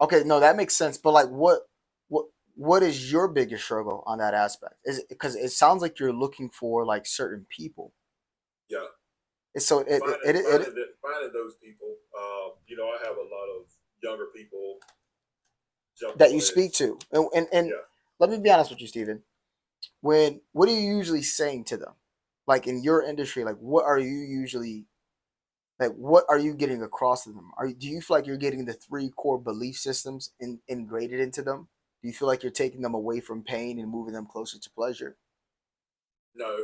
Okay, no, that makes sense. But like, what what is your biggest struggle on that aspect? Is it because it sounds like you're looking for like certain people. Yeah, So finding those people. I have a lot of younger people jump that on you it. speak to, and Yeah. let me be honest with you, Stephen. What are you usually saying to them? Like in your industry, like what are you usually like? What are you getting across to them? Do you feel like you're getting the three core belief systems integrated into them? Do you feel like you're taking them away from pain and moving them closer to pleasure? No,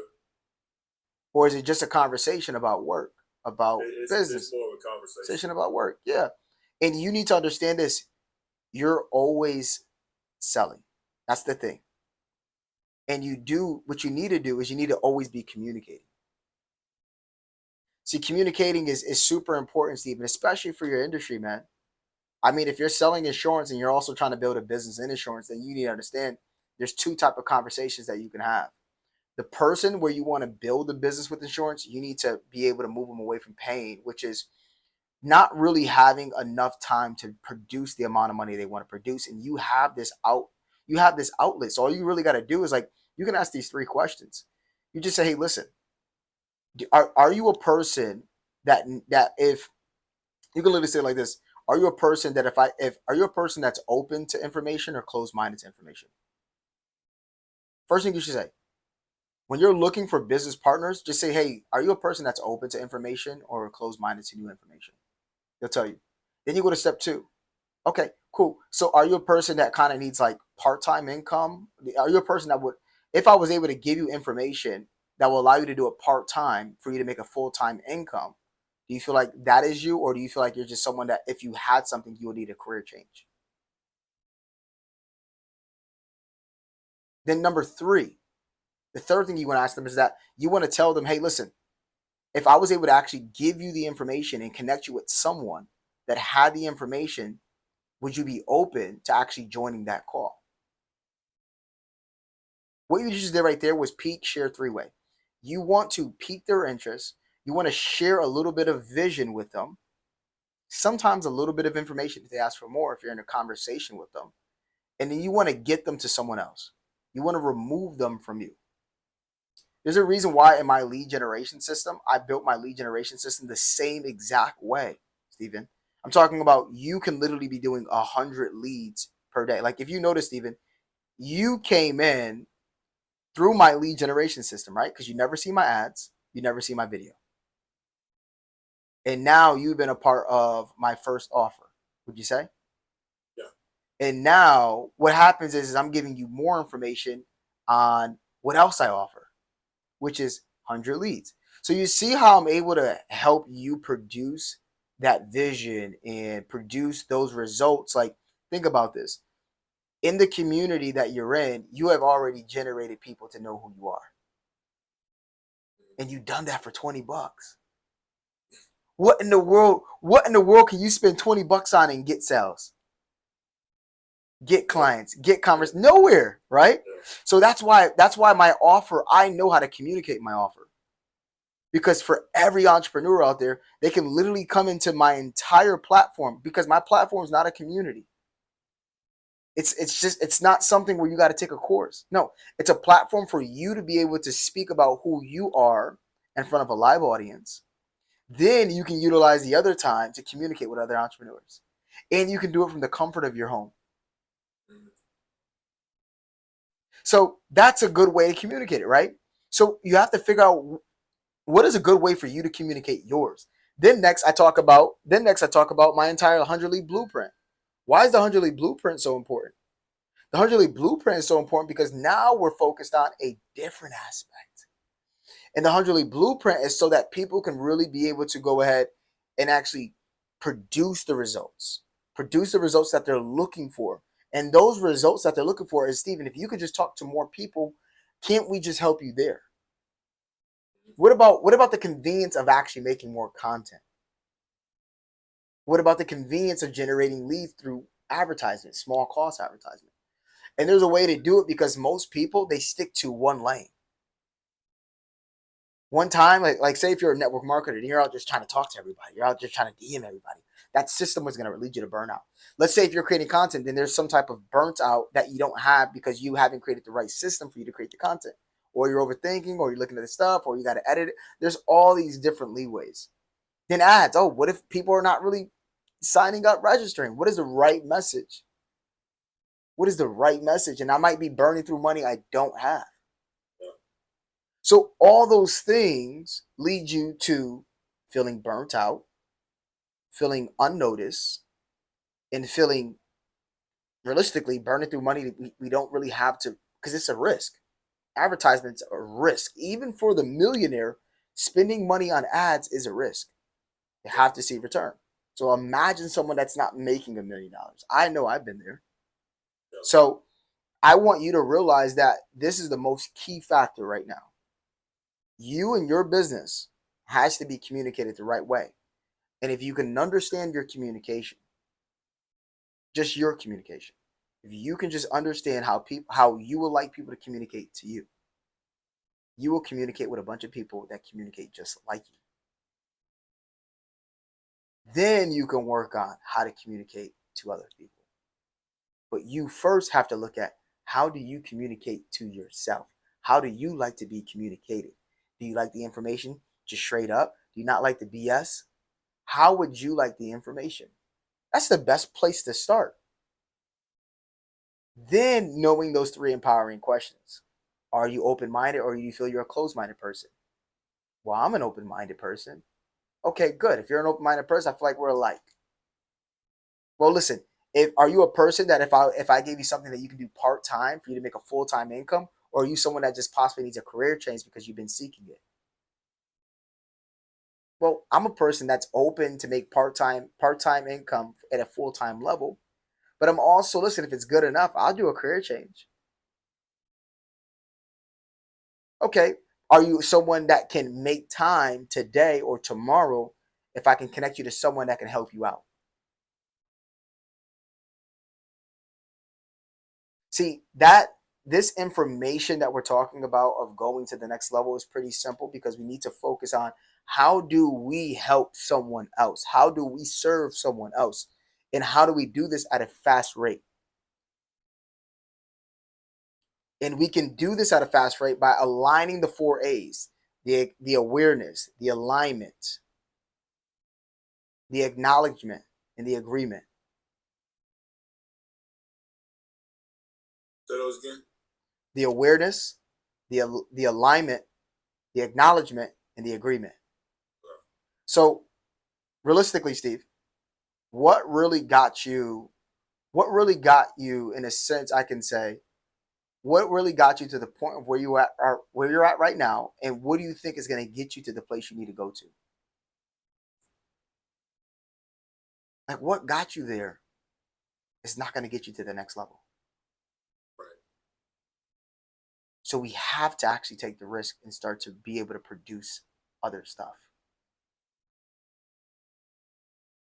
Or is it just a conversation about work, about it's business, more of a conversation. conversation about work? Yeah. And you need to understand this. You're always selling. That's the thing. And you do what you need to do is you need to always be communicating. See, communicating is super important, Stephen, especially for your industry, man. I mean, if you're selling insurance and you're also trying to build a business in insurance, then you need to understand there's two type of conversations that you can have. The person where you want to build a business with insurance, you need to be able to move them away from pain, which is not really having enough time to produce the amount of money they want to produce. And you have this outlet. So all you really got to do is like you can ask these three questions. You just say, hey, listen, are you a person that if you can literally say it like this, are you a person that if are you a person that's open to information or closed minded to information? First thing you should say. When you're looking for business partners, just say, hey, are you a person that's open to information or closed minded to new information? They'll tell you. Then you go to step two. Okay, cool. So are you a person that kind of needs like part-time income? Are you a person that would, if I was able to give you information that will allow you to do it part-time for you to make a full-time income, do you feel like that is you, or do you feel like you're just someone that if you had something, you would need a career change? Then number three, the third thing you want to ask them is that you want to tell them, hey, listen, if I was able to actually give you the information and connect you with someone that had the information, would you be open to actually joining that call? What you just did right there was peak, share, three-way. You want to pique their interest. You want to share a little bit of vision with them. Sometimes a little bit of information if they ask for more, if you're in a conversation with them. And then you want to get them to someone else. You want to remove them from you. There's a reason why in my lead generation system, I built my lead generation system the same exact way, Stephen. I'm talking about you can literally be doing 100 leads per day. Like if you notice, Stephen, you came in through my lead generation system, right? Because you never see my ads, you never see my video. And now you've been a part of my first offer, would you say? Yeah. And now what happens is I'm giving you more information on what else I offer, which is 100 leads. So you see how I'm able to help you produce that vision and produce those results. Like, think about this. In the community that you're in, you have already generated people to know who you are. And you've done that for 20 bucks. What in the world can you spend 20 bucks on and get sales? Get Yeah. clients, get Yeah. commerce, nowhere, right? Yeah. So that's why my offer, I know how to communicate my offer. Because for every entrepreneur out there, they can literally come into my entire platform because my platform is not a community. It's not something where you got to take a course. No, it's a platform for you to be able to speak about who you are in front of a live audience. Then you can utilize the other time to communicate with other entrepreneurs. And you can do it from the comfort of your home. Mhm. So that's a good way to communicate it, right? So you have to figure out what is a good way for you to communicate yours. Then next I talk about my entire 100 lead blueprint. Why is the 100 lead blueprint so important? The 100 lead blueprint is so important because now we're focused on a different aspect. And the 100 lead blueprint is so that people can really be able to go ahead and actually produce the results, produce the results that they're looking for. And those results that they're looking for is, Stephen, if you could just talk to more people, can't we just help you there? What about the convenience of actually making more content? What about the convenience of generating leads through advertisement, small cost advertisement? And there's a way to do it because most people they stick to one lane. One time, like say if you're a network marketer and you're out just trying to talk to everybody, you're out just trying to DM everybody. That system was going to lead you to burnout. Let's say if you're creating content, then there's some type of burnt out that you don't have because you haven't created the right system for you to create the content, or you're overthinking, or you're looking at the stuff, or you got to edit it. There's all these different leeways. Then ads. Oh, what if people are not really signing up, registering? What is the right message? What is the right message? And I might be burning through money I don't have. So all those things lead you to feeling burnt out, feeling unnoticed, and feeling realistically burning through money that we don't really have to, because it's a risk. Advertisements are a risk. Even for the millionaire, spending money on ads is a risk. You have to see return. So imagine someone that's not making $1 million. I know I've been there. So I want you to realize that this is the most key factor right now. You and your business has to be communicated the right way. And if you can understand your communication, just your communication, if you can just understand how you would like people to communicate to you, you will communicate with a bunch of people that communicate just like you. Then you can work on how to communicate to other people. But you first have to look at, how do you communicate to yourself? How do you like to be communicated? Do you like the information just straight up? Do you not like the BS? How would you like the information? That's the best place to start. Then knowing those 3 empowering questions. Are you open-minded, or do you feel you're a closed-minded person? Well, I'm an open-minded person. Okay, good. If you're an open-minded person, I feel like we're alike. Well, listen, are you a person that if I gave you something that you can do part-time for you to make a full-time income, or are you someone that just possibly needs a career change because you've been seeking it? Well, I'm a person that's open to make part-time income at a full-time level, but I'm also, listen, if it's good enough, I'll do a career change. Okay, are you someone that can make time today or tomorrow if I can connect you to someone that can help you out? See, this information that we're talking about of going to the next level is pretty simple, because we need to focus on, how do we help someone else? How do we serve someone else? And how do we do this at a fast rate? And we can do this at a fast rate by aligning the 4 A's: the awareness, the alignment, the acknowledgement, and the agreement. Say those again. The awareness, the alignment, the acknowledgement, and the agreement. So realistically, Steve, what really got you, in a sense, I can say, what really got you to the point of where you're at right now, and what do you think is going to get you to the place you need to go to? Like, what got you there is not going to get you to the next level. Right. So we have to actually take the risk and start to be able to produce other stuff.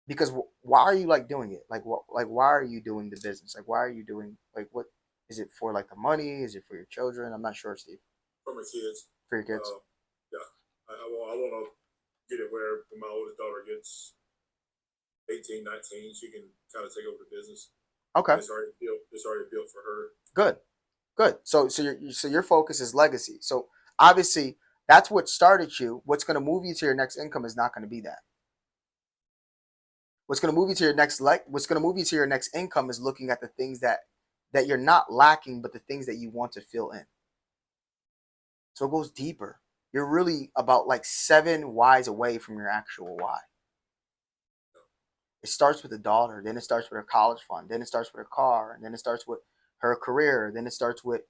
Because why are you doing it? Why are you doing the business? Why are you doing, what is it for? The money? Is it for your children? I'm not sure, Steve. For my kids. For your kids? Yeah. I want to get it where when my oldest daughter gets 18, 19, she can kind of take over the business. Okay. It's already built for her. Good. So your focus is legacy. So obviously that's what started you. What's going to move you to your next income is not going to be that. What's going to move you to your next income is looking at the things that you're not lacking, but the things that you want to fill in. So it goes deeper. You're really about 7 whys away from your actual why. It starts with a daughter, then it starts with her college fund, then it starts with her car, and then it starts with her career, then it starts with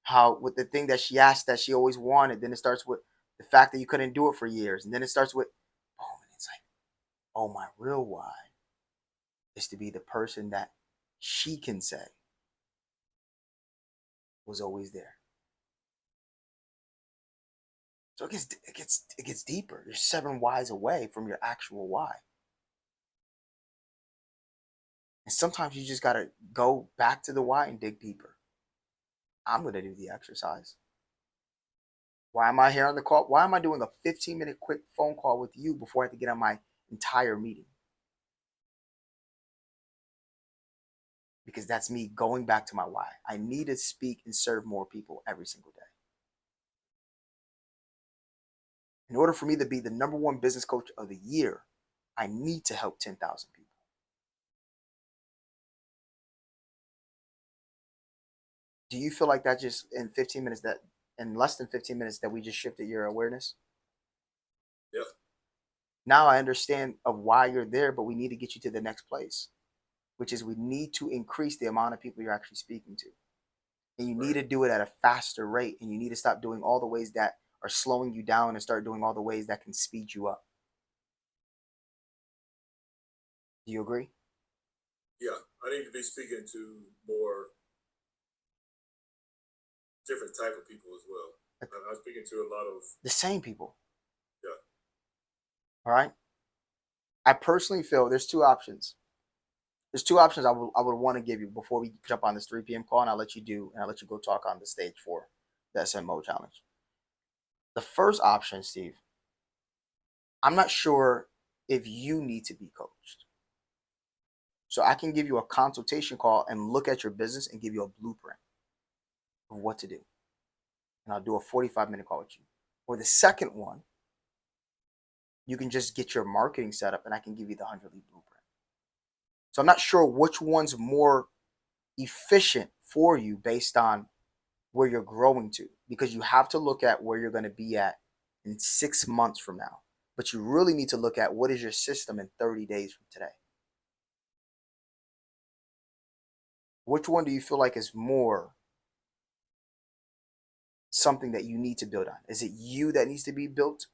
the thing that she asked that she always wanted, then it starts with the fact that you couldn't do it for years, and then it starts with, oh, and it's like, oh, my real why is to be the person that she can say was always there. So it gets deeper. You're 7 whys away from your actual why. And sometimes you just got to go back to the why and dig deeper. I'm going to do the exercise. Why am I here on the call? Why am I doing a 15-minute quick phone call with you before I have to get on my entire meeting? because that's me going back to my why. I need to speak and serve more people every single day. In order for me to be the number one business coach of the year, I need to help 10,000 people. Do you feel like that just in 15 minutes, that in less than 15 minutes, that we just shifted your awareness? Yeah. Now I understand of why you're there, but we need to get you to the next place, which is we need to increase the amount of people you're actually speaking to. And you need to do it at a faster rate. And you need to stop doing all the ways that are slowing you down and start doing all the ways that can speed you up. Do you agree? Yeah. I need to be speaking to more different type of people as well. I'm speaking to a lot of The same people. yeah. All right. I personally feel there's two options. There's two options I would want to give you before we jump on this 3 p.m. call, and I'll let you go talk on the stage for the SMO challenge. The first option, Steve, I'm not sure if you need to be coached. So I can give you a consultation call and look at your business and give you a blueprint of what to do. And I'll do a 45-minute call with you. Or the second one, you can just get your marketing set up and I can give you the 100 lead blueprint. So I'm not sure which one's more efficient for you based on where you're growing to, because you have to look at where you're going to be at in 6 months from now. But you really need to look at what is your system in 30 days from today. Which one do you feel like is more something that you need to build on? Is it you that needs to be built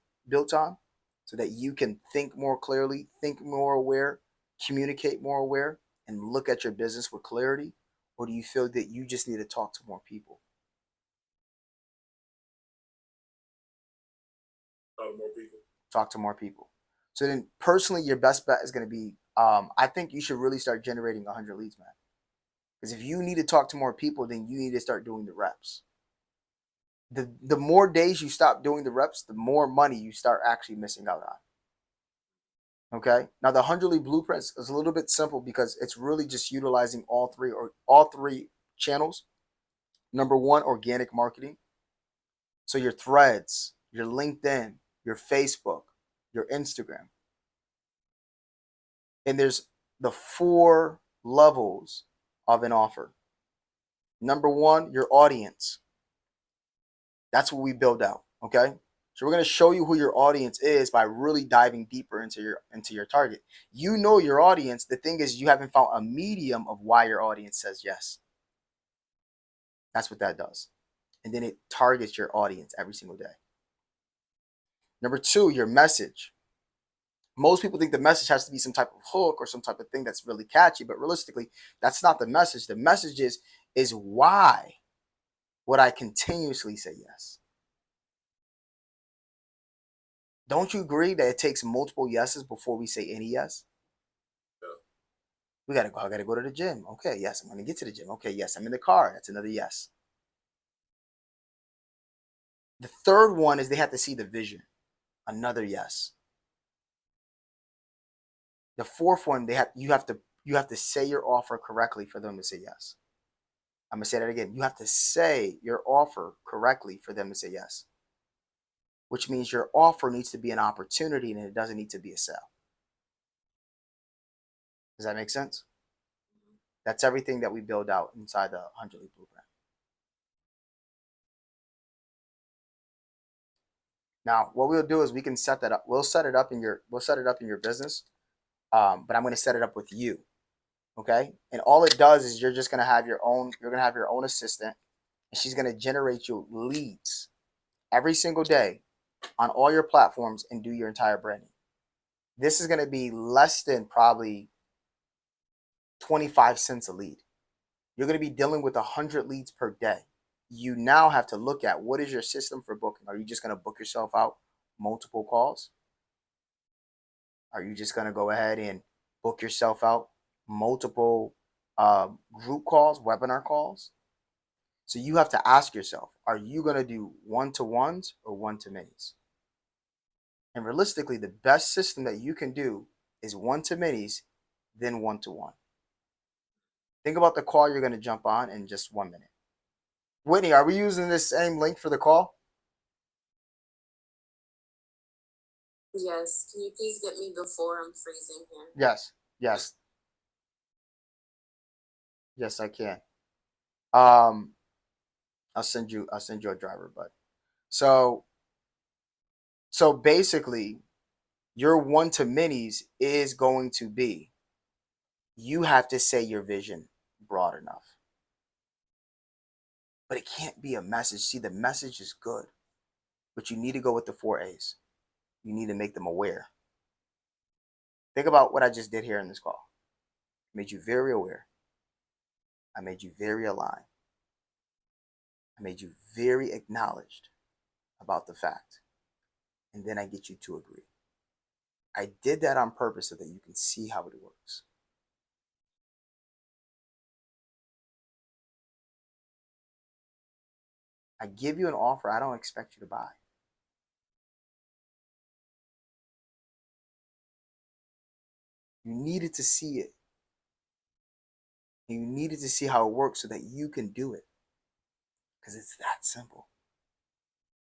on so that you can think more clearly, think more aware, communicate more aware, and look at your business with clarity? Or do you feel that you just need to talk to more people? A lot more people. Talk to more people. So then personally, your best bet is going to be, I think you should really start generating 100 leads, man. Because if you need to talk to more people, then you need to start doing the reps. The more days you stop doing the reps, the more money you start actually missing out on. Okay. Now the 100 lead blueprints is a little bit simple because it's really just utilizing all three channels. Number one, organic marketing. So your threads, your LinkedIn, your Facebook, your Instagram. And there's the 4 levels of an offer. Number one, your audience. That's what we build out. Okay. So we're going to show you who your audience is by really diving deeper into your target. You know your audience. The thing is, you haven't found a medium of why your audience says yes. That's what that does. And then it targets your audience every single day. Number 2, your message. Most people think the message has to be some type of hook or some type of thing that's really catchy, but realistically, that's not the message. The message is why would I continuously say yes? Don't you agree that it takes multiple yeses before we say any yes? Yeah. I gotta go to the gym. Okay, yes, I'm gonna get to the gym. Okay, yes, I'm in the car. That's another yes. The third one is they have to see the vision. Another yes. The fourth one, you have to say your offer correctly for them to say yes. I'm gonna say that again. You have to say your offer correctly for them to say yes. Which means your offer needs to be an opportunity and it doesn't need to be a sale. Does that make sense? That's everything that we build out inside the 100 Lead Blueprint. Now, what we'll do is we can set that up. We'll set it up in your business, but I'm going to set it up with you. Okay, and all it does is you're just going to have your own. You're going to have your own assistant, and she's going to generate you leads every single day on all your platforms and do your entire branding. This is going to be less than probably 25 cents a lead. You're going to be dealing with 100 leads per day. You now have to look at what is your system for booking. Are you just going to book yourself out multiple calls? Are you just going to go ahead and book yourself out multiple group calls, webinar calls? So you have to ask yourself, are you going to do one-to-ones or one-to-manys? And realistically, the best system that you can do is one-to-manys, then one-to-one. Think about the call you're going to jump on in just 1 minute. Whitney, are we using this same link for the call? Yes. Can you please get me before I'm freezing here? Yes. Yes. Yes, I can. I'll send you a driver, bud. So basically, your one to minis is going to be, you have to say your vision broad enough. But it can't be a message. See, the message is good, but you need to go with the 4 A's. You need to make them aware. Think about what I just did here in this call. I made you very aware. I made you very aligned. I made you very acknowledged about the fact. And then I get you to agree. I did that on purpose so that you can see how it works. I give you an offer I don't expect you to buy. You needed to see it. You needed to see how it works so that you can do it. Because it's that simple.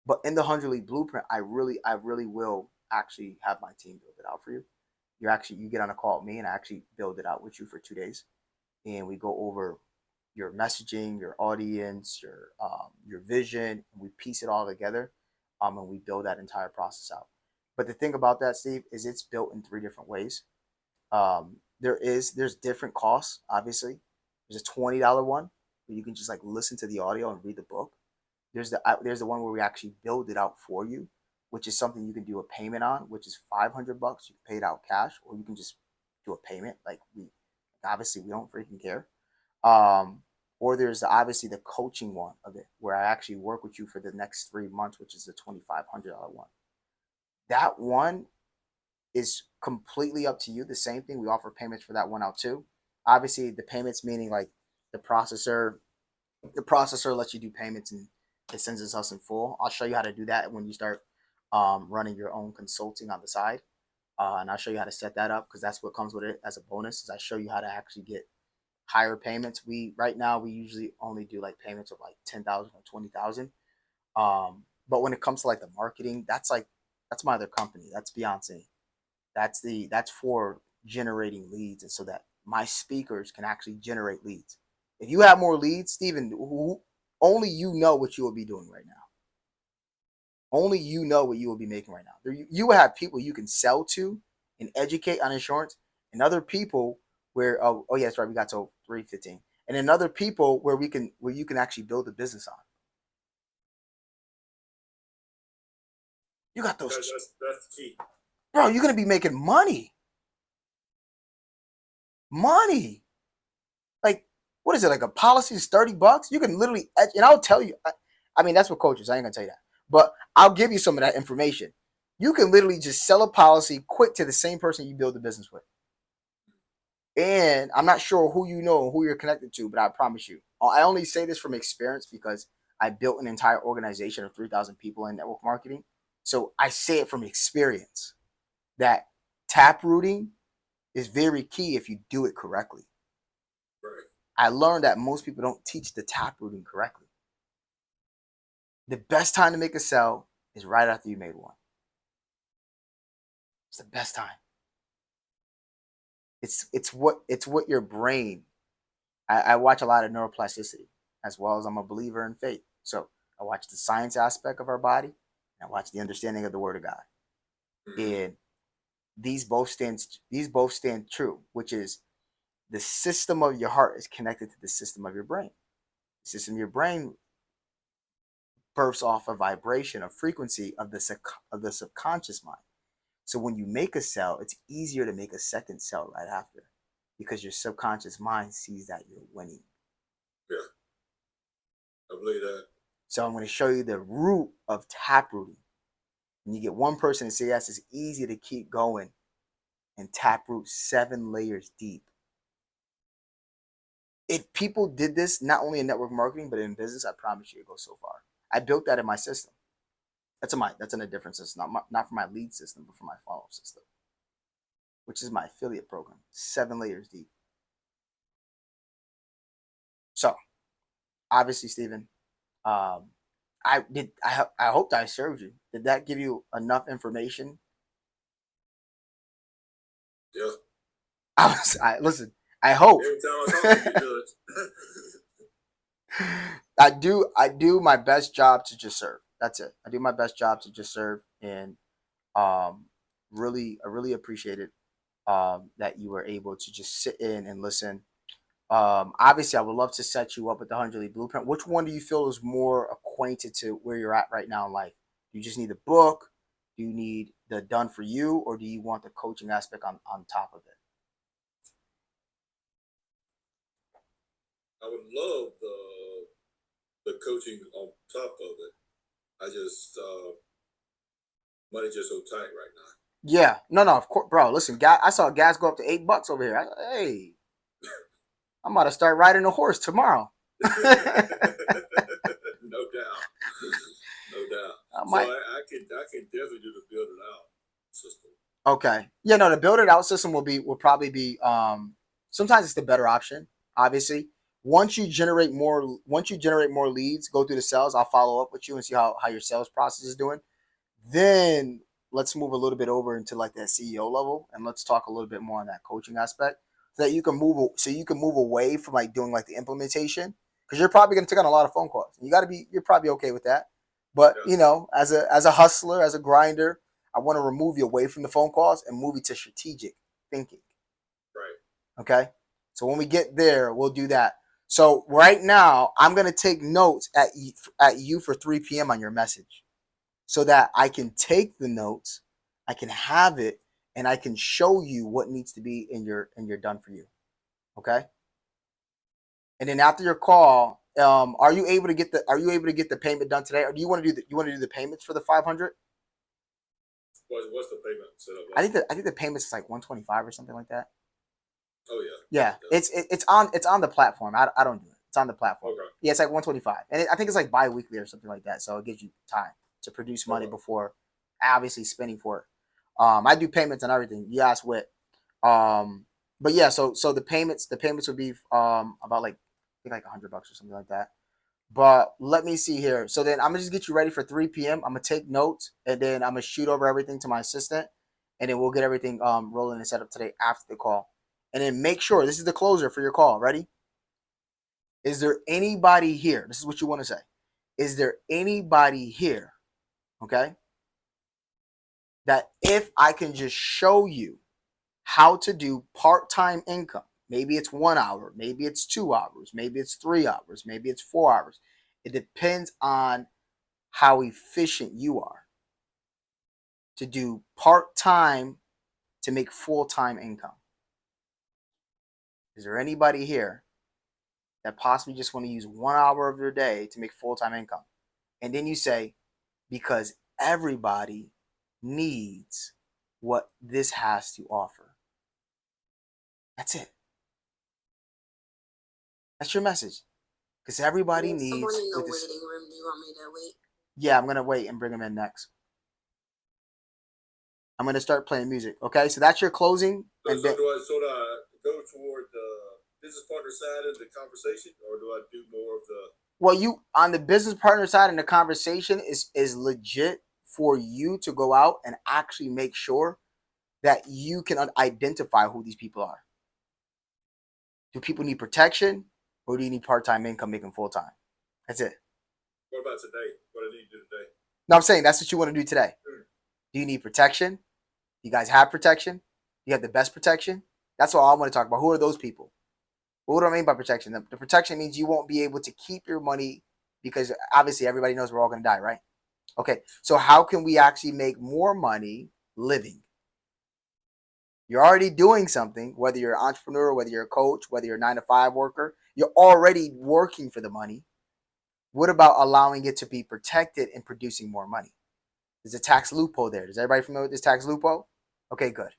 But in the 100 League Blueprint, I really will actually have my team build it out for you. You get on a call with me and I actually build it out with you for 2 days. And we go over your messaging, your audience, your vision, and we piece it all together. And we build that entire process out. But the thing about that, Steve, is it's built in 3 different ways. There's different costs, obviously. There's a $20 one where you can just like listen to the audio and read the book. There's the one where we actually build it out for you, which is something you can do a payment on, which is $500. You can pay it out cash, or you can just do a payment. Like we don't freaking care. Or there's obviously the coaching one of it, where I actually work with you for the next 3 months, which is the $2,500 one. That one is completely up to you. The same thing, we offer payments for that one out too. Obviously, the payments meaning like the processor lets you do payments and it sends us in full. I'll show you how to do that when you start running your own consulting on the side. And I'll show you how to set that up, because that's what comes with it as a bonus. Is I show you how to actually get higher payments. Right now we usually only do like payments of like 10,000 or 20,000. But when it comes to like the marketing, that's my other company. That's Beyonce. That's for generating leads, and so that my speakers can actually generate leads. If you have more leads, Steven, only you know what you will be doing right now. Only you know what you will be making right now. You will have people you can sell to and educate on insurance, and other people where yeah, that's right, we got to 3:15, and then other people where you can actually build a business on. You got those. That's the key, bro. You're gonna be making money. Like, what is it, like a policy is $30? You can literally, and I'll tell you. I mean, that's what coaches. I ain't gonna tell you that, but I'll give you some of that information. You can literally just sell a policy quick to the same person you build a business with. And I'm not sure who you know and who you're connected to, but I promise you, I only say this from experience because I built an entire organization of 3,000 people in network marketing. So I say it from experience that tap rooting is very key if you do it correctly. right? I learned that most people don't teach the tap rooting correctly. The best time to make a sell is right after you made one. It's the best time. It's what your brain. I watch a lot of neuroplasticity, as well as I'm a believer in faith. So I watch the science aspect of our body, and I watch the understanding of the Word of God. And these both stand true, which is the system of your heart is connected to the system of your brain. The system of your brain births off a vibration, a frequency of the subconscious mind. So when you make a cell, it's easier to make a second cell right after, because your subconscious mind sees that you're winning. Yeah, I believe that. So I'm going to show you the root of tap rooting. When you get one person to say yes, it's easy to keep going and tap root 7 layers deep. If people did this, not only in network marketing, but in business, I promise you it goes so far. I built that in my system. That's in a different system, not for my lead system, but for my follow system, which is my affiliate program. 7 layers deep. obviously, Steven, I hoped I served you. Did that give you enough information? Yeah. Listen. I hope. Every time I talk to you, Judge. I do my best job to just serve. That's it. I do my best job to just serve, and um, I really appreciate it that you were able to just sit in and listen. Obviously, I would love to set you up with the 100 Lead Blueprint. Which one do you feel is more acquainted to where you're at right now in life? Do you just need the book? Do you need the done for you, or do you want the coaching aspect on top of it? I would love the coaching on top of it. I just money just so tight right now. Yeah, no, of course, bro. Listen, I saw gas go up to $8 over here. Hey, I'm about to start riding a horse tomorrow. No doubt, no doubt. I can definitely do the build it out system. Okay, yeah, no, the build it out system will probably be sometimes it's the better option. Obviously, once you generate more leads, go through the sales. I'll follow up with you and see how your sales process is doing. Then let's move a little bit over into like that CEO level, and let's talk a little bit more on that coaching aspect, so that you can move away from like doing like the implementation, because you're probably going to take on a lot of phone calls. You're probably okay with that, but as a hustler, as a grinder, I want to remove you away from the phone calls and move you to strategic thinking. Right. Okay. So when we get there, we'll do that. So right now, I'm going to take notes at you for 3 p.m. on your message, so that I can take the notes, I can have it, and I can show you what needs to be in your done for you. Okay. And then after your call, are you able to get the payment done today, or do you want to do the payments for the 500? What's the payment set up? I think the payments is like 125 or something like that. Oh yeah. Yeah, it's on the platform. I don't do it. It's on the platform. Okay. Yeah, it's like 125, and I think it's like bi-weekly or something like that. So it gives you time to produce money before obviously spending for it. I do payments and everything. You ask what. But yeah, so the payments would be about like I think like $100 or something like that. But let me see here. So then I'm gonna just get you ready for 3 p.m. I'm gonna take notes, and then I'm gonna shoot over everything to my assistant, and then we'll get everything rolling and set up today after the call. And then make sure this is the closer for your call. Ready? Is there anybody here? This is what you want to say. Is there anybody here? Okay. That if I can just show you how to do part-time income, maybe it's 1 hour, maybe it's 2 hours, maybe it's 3 hours, maybe it's 4 hours. It depends on how efficient you are to do part-time to make full-time income. Is there anybody here that possibly just want to use 1 hour of your day to make full-time income? And then you say, because everybody needs what this has to offer. That's it. That's your message. Because everybody needs. Someone in the waiting room. Do you want me to wait? Yeah, I'm gonna wait and bring them in next. I'm gonna start playing music. Okay, so that's your closing. So do I go toward the business partner side of the conversation, or do I do more of the? Well, you on the business partner side, and the conversation is legit for you to go out and actually make sure that you can identify who these people are. Do people need protection, or do you need part-time income making full-time? That's it. What about today? What do I need to do today? No, I'm saying that's what you want to do today. Do you need protection? You guys have protection? You have the best protection? That's all I want to talk about. Who are those people? What do I mean by protection? The protection means you won't be able to keep your money, because obviously everybody knows we're all going to die, right? Okay, so how can we actually make more money living? You're already doing something, whether you're an entrepreneur, whether you're a coach, whether you're a 9-to-5 worker, you're already working for the money. What about allowing it to be protected and producing more money? There's a tax loophole there. Is everybody familiar with this tax loophole? Okay, good.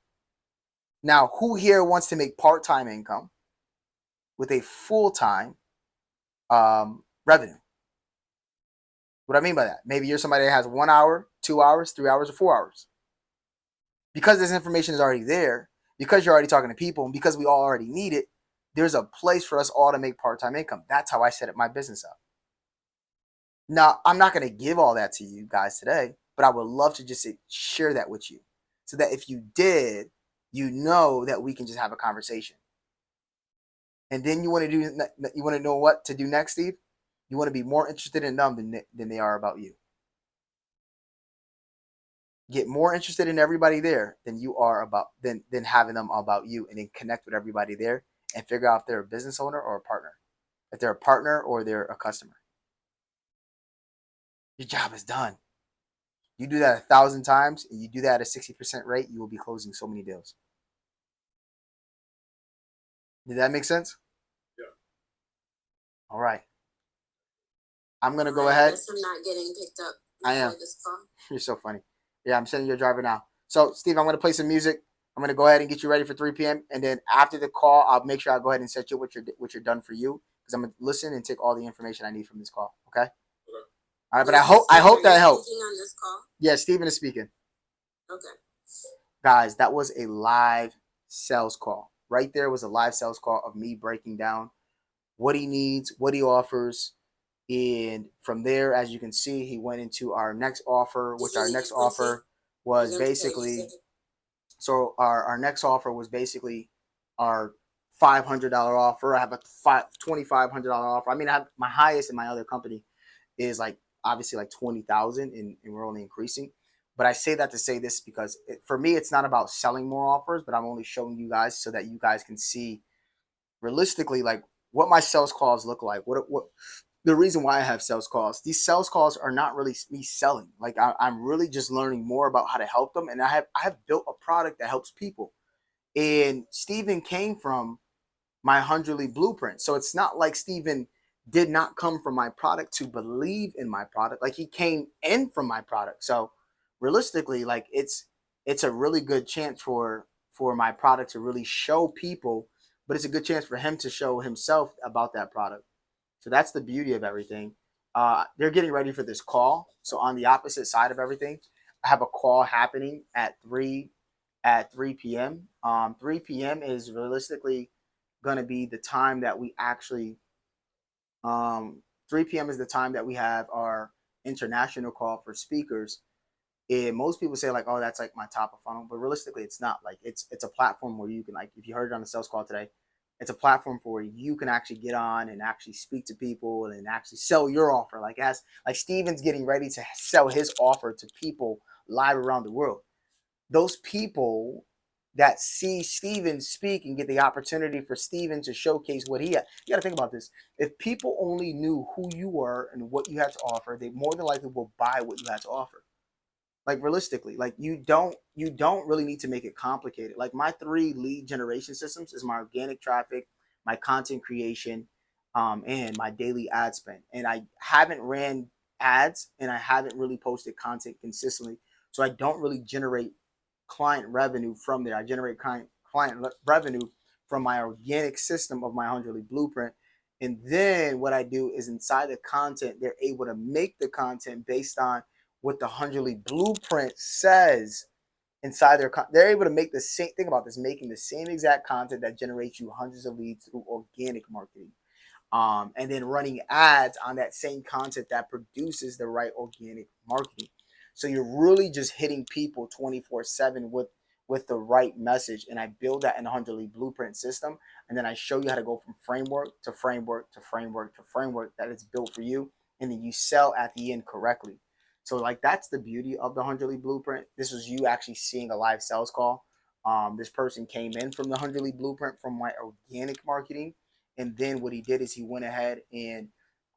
Now, who here wants to make part-time income with a full-time revenue? What I mean by that? Maybe you're somebody that has 1 hour, 2 hours, 3 hours, or 4 hours. Because this information is already there, because you're already talking to people, and because we all already need it, there's a place for us all to make part-time income. That's how I set up my business up. Now, I'm not going to give all that to you guys today, but I would love to just share that with you so that if you did, you know that we can just have a conversation. And then you want to know what to do next, Steve? You want to be more interested in them than they are about you. Get more interested in everybody there than you are than having them about you, and then connect with everybody there and figure out if they're a business owner or a partner. If they're a partner or they're a customer. Your job is done. You do that 1,000 times and you do that at a 60% rate, you will be closing so many deals. Did that make sense? Yeah. All right. I'm going to go ahead. I guess I'm not getting picked up. I am. This call. You're so funny. Yeah, I'm sending you a driver now. So, Steve, I'm going to play some music. I'm going to go ahead and get you ready for 3 p.m. And then after the call, I'll make sure I go ahead and set you what you're done for you, because I'm going to listen and take all the information I need from this call. Okay? Okay. All right, but I hope that helped. On this call? Yeah, Steven is speaking. Okay. Guys, that was a live sales call. Right there was a live sales call of me breaking down what he needs, what he offers. And from there, as you can see, he went into our next offer, which our next offer was basically, so our next offer was basically our $500 offer. I have a $2,500 offer. I mean, my highest in my other company is like obviously like 20,000, and we're only increasing. But I say that to say this because for me, it's not about selling more offers, but I'm only showing you guys so that you guys can see realistically like what my sales calls look like. What the reason why I have sales calls. These sales calls are not really me selling. Like I'm really just learning more about how to help them, and I have built a product that helps people. And Steven came from my 100 blueprint, so it's not like Steven did not come from my product to believe in my product. Like he came in from my product. So realistically, like it's a really good chance for my product to really show people, but it's a good chance for him to show himself about that product. So that's the beauty of everything. They're getting ready for this call. So on the opposite side of everything, I have a call happening at 3 p.m. 3 p.m. is realistically going to be the time that we actually 3 p.m. is the time that we have our international call for speakers. And most people say like, oh, that's like my top of funnel, but realistically, it's not. Like it's a platform where you can, like, if you heard it on the sales call today, it's a platform for where you can actually get on and actually speak to people and actually sell your offer. Like Steven's getting ready to sell his offer to people live around the world. Those people that see Steven speak and get the opportunity for Steven to showcase what he had. You got to think about this. If people only knew who you were and what you had to offer, they more than likely will buy what you had to offer. Like realistically, like you don't really need to make it complicated. Like my 3 lead generation systems is my organic traffic, my content creation, and my daily ad spend. And I haven't ran ads and I haven't really posted content consistently. So I don't really generate client revenue from there. I generate client revenue from my organic system of my 100 blueprint. And then what I do is inside the content, they're able to make the content based on what the 100 blueprint says inside they're able to make the same thing about this, making the same exact content that generates you hundreds of leads through organic marketing. And then running ads on that same content that produces the right organic marketing. So you're really just hitting people 24/7 with the right message. And I build that in a 100 blueprint system. And then I show you how to go from framework to framework to framework to framework that it's built for you. And then you sell at the end correctly. So like that's the beauty of the 100 blueprint. This was you actually seeing a live sales call. This person came in from the 100 blueprint from my organic marketing. And then what he did is he went ahead and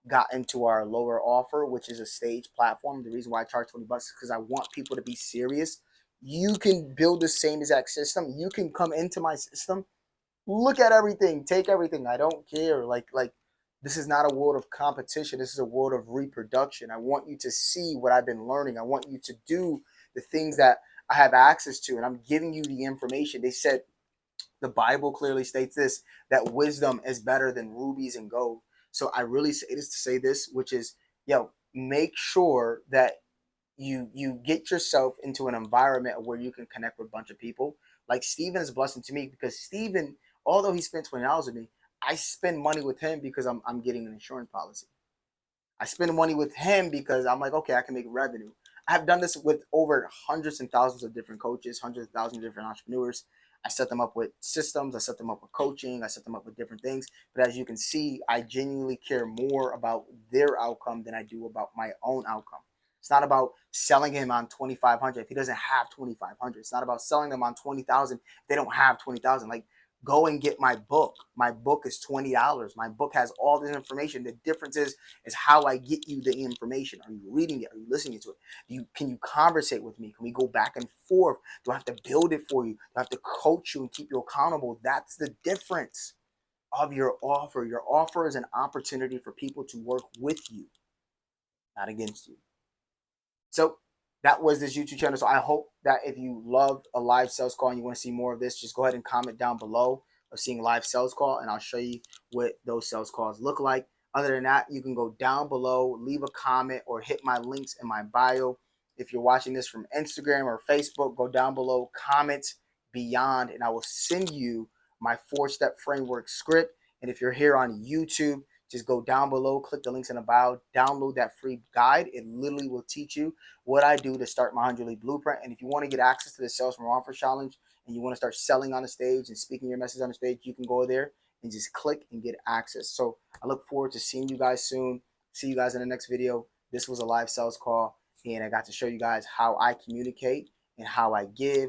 got into our lower offer, which is a stage platform. The reason why I charge $20 is because I want people to be serious. You can build the same exact system. You can come into my system, look at everything, take everything. I don't care. Like this is not a world of competition. This is a world of reproduction. I want you to see what I've been learning. I want you to do the things that I have access to, and I'm giving you the information. They said the Bible clearly states this, that wisdom is better than rubies and gold. So I really say this to say this, which is, make sure that you get yourself into an environment where you can connect with a bunch of people. Like Steven is a blessing to me because Steven, although he spent $20 with me, I spend money with him because I'm getting an insurance policy. I spend money with him because I'm like, okay, I can make revenue. I have done this with over hundreds and thousands of different coaches, hundreds of thousands of different entrepreneurs. I set them up with systems. I set them up with coaching. I set them up with different things. But as you can see, I genuinely care more about their outcome than I do about my own outcome. It's not about selling him on 2,500 if he doesn't have 2,500. It's not about selling them on 20,000 if they don't have 20,000. Like, go and get my book. My book is $20. My book has all this information. The difference is how I get you the information. Are you reading it? Are you listening to it? Can you conversate with me? Can we go back and forth? Do I have to build it for you? Do I have to coach you and keep you accountable? That's the difference of your offer. Your offer is an opportunity for people to work with you, not against you. So that was this YouTube channel. So I hope that if you love a live sales call and you want to see more of this, just go ahead and comment down below of seeing live sales call, and I'll show you what those sales calls look like. Other than that, you can go down below, leave a comment, or hit my links in my bio. If you're watching this from Instagram or Facebook, go down below, comment beyond, and I will send you my 4-step framework script. And if you're here on YouTube, just go down below, click the links in the bio, download that free guide. It literally will teach you what I do to start my 100 lead blueprint. And if you want to get access to the Sales from Offer Challenge and you want to start selling on the stage and speaking your message on the stage, you can go there and just click and get access. So I look forward to seeing you guys soon. See you guys in the next video. This was a live sales call, and I got to show you guys how I communicate and how I give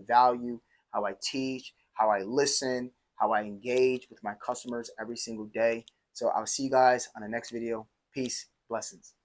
value, how I teach, how I listen, how I engage with my customers every single day. So I'll see you guys on the next video. Peace, blessings.